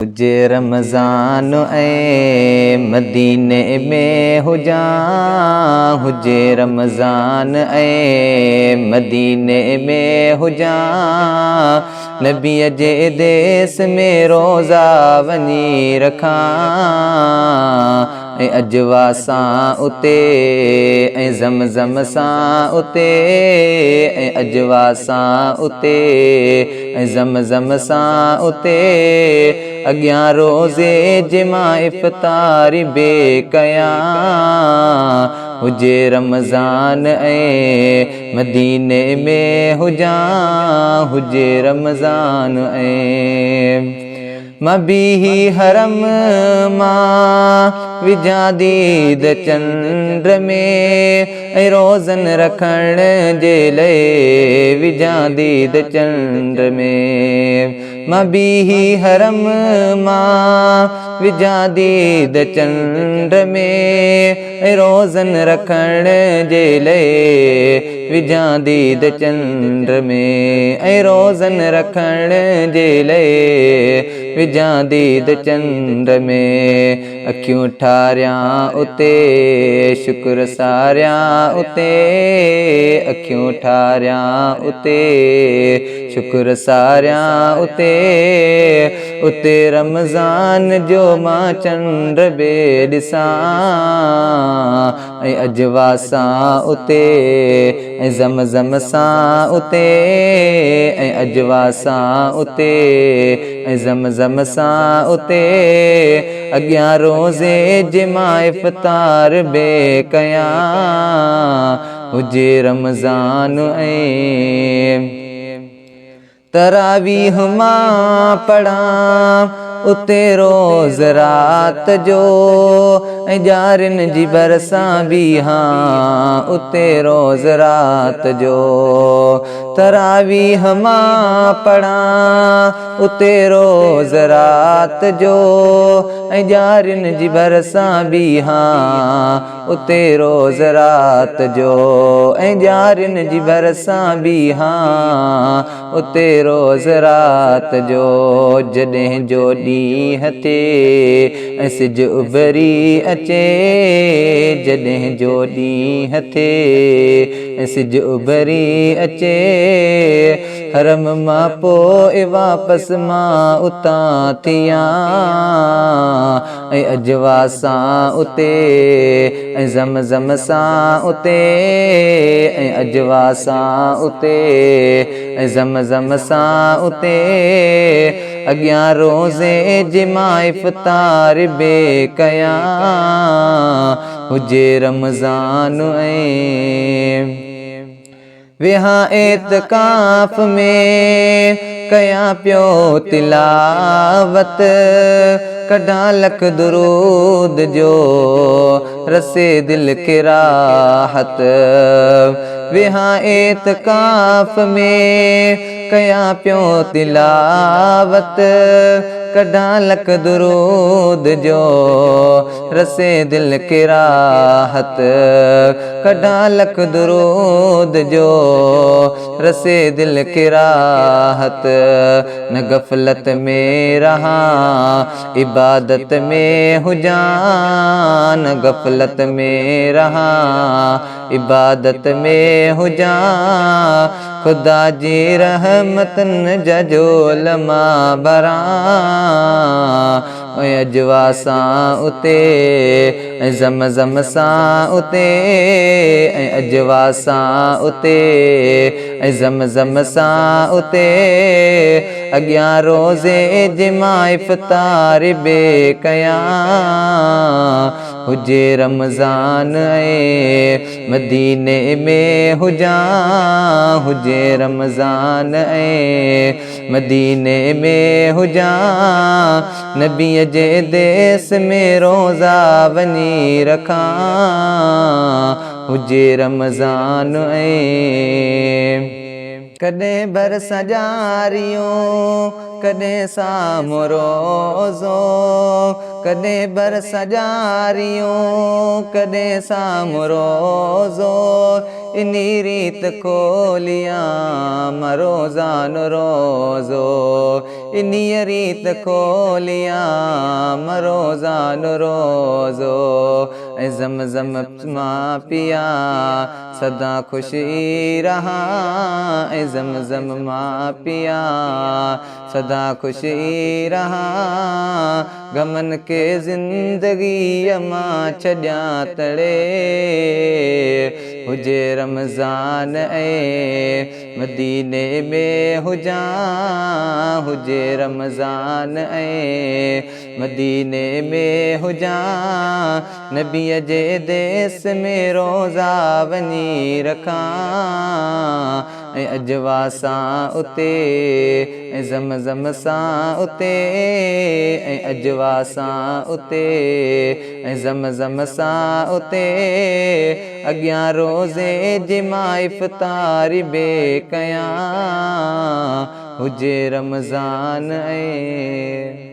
हुजे रमज़ान ऐं मदीने में हुजां, हुजे रमज़ान ऐं मदीने में हुजां, नबीअ जे देस में रोज़ा वञी रखां, ऐं अजवा सां उते ऐं ज़मज़म सां उते, ऐं अजवा सां उते ऐं ज़मज़म सां उते, अॻियां रोज़े जे मां इफ़्तारी बे कयां, हुजे रमज़ान ऐं मदीने में हुजां, हुजे रमज़ान ऐं मां बीही हरम मां विझां दीद चंड में, ऐं रोज़न रखण जे लाइ विझां दीद चंड में। मां बीही हरम मां विझां दीद चंड में, ऐं रोज़न रखण जे लाइ विझां दीद चंड में, ऐं रोज़न रखण जे लाइ विझां दीद चंड में। अखियूं ठारियां उते शुक्र सारियां उते, अखियूं ठारियां उते शुक्र सारियां उते, उते रमज़ान जो मां चंड बे ॾिसां, ऐं अजवा सां उते ऐं ज़मज़म सां उते, ऐं अजवा सां उते ऐं ज़मज़म सां उते, अॻियां रोज़े जे मां इफ़्तार बे कयां, हुजे रमज़ान ऐं तरावीह मां पढ़ां उते रोज़ रात जो, ऐं ॼारिन जी भरसां बीहां उते रोज़ रात जो। तरावीह मां पढ़ां उते रोज़ रात जो, ऐं ॼारिन जी भरसां बीहां उते रोज़ रात जो, ऐं ॼारिन जी भरसां बीहां उते रोज़ रात जो। जॾहिं जो ॾींहं ते ऐं सिज उभरी अचे, जॾहिं जो ॾींहं ते ऐं सिज उभरी अचे, हरम मां पोइ वापसि मां उतां थियां, ऐं अजवा सां उते ऐं ज़मज़म सां उते, ऐं अजवा सां उते ऐं ज़मज़म सां उते, अॻियां रोज़े जे मां इफ़्तार बे कयां, हुजे रमज़ान ऐं वेहां एतिकाफ़ में कयां पियो तिलावत, कढां लख दुरूद जो रसे दिल खे राहत। वेहां एतिकाफ़ में कयां पियो तिलावत, कढां लख दुरूद जो रसे दिल खे राहत, कढां लख दुरूद जो रसे दिल खे राहत। न गफ़लत में रहां इबादत में हुजां, न गफ़लत में रहां इबादत में हुजां, ख़ुदा जी रहमतुनि जा झोल मां भरां, ऐं अजवा सां उते ऐं ज़मज़म सां उते, ऐं अजवा सां उते ऐं ज़मज़म सां उते, अॻियां रोज़े जे मां इफ़्तार बे कयां, हुजे रमज़ान ऐं मदीने में हुजां, हुजे रमज़ान ऐं मदीने में हुजां, नबीअ जे देस में रोज़ा वञी रखां, हुजे रमज़ान ऐं कॾहिं बरसां ॼारियूं कॾहिं साम्हूं रोज़ो, कॾहिं बरसां ॼारियूं कॾहिं साम्हूं रोज़ो, इनी रीत खोलियां मां रोज़ानो रोज़ो, इन्हीं रीत खोलिया रोज़ान रोज़ो ज़मज़म मां पिया सदा खुशी रहा ज़मज़म मां पिया सदा खुशी रहा गमन के ज़िंदगी मां छॾिया तड़े हुजे रमज़ान ऐं मदीने में हुजा हुजे रमज़ान ऐं मदीने में हुजा नबीअ जे देस में रोज़ा वञी रखां ऐं अजवा सां उते ऐं ज़मज़म सां उते ऐं अजवा सां उते ऐं ज़मज़म सां उते अॻियां रोज़े जी मां इफ़्तारी बे कयां हुजे रमज़ान ऐं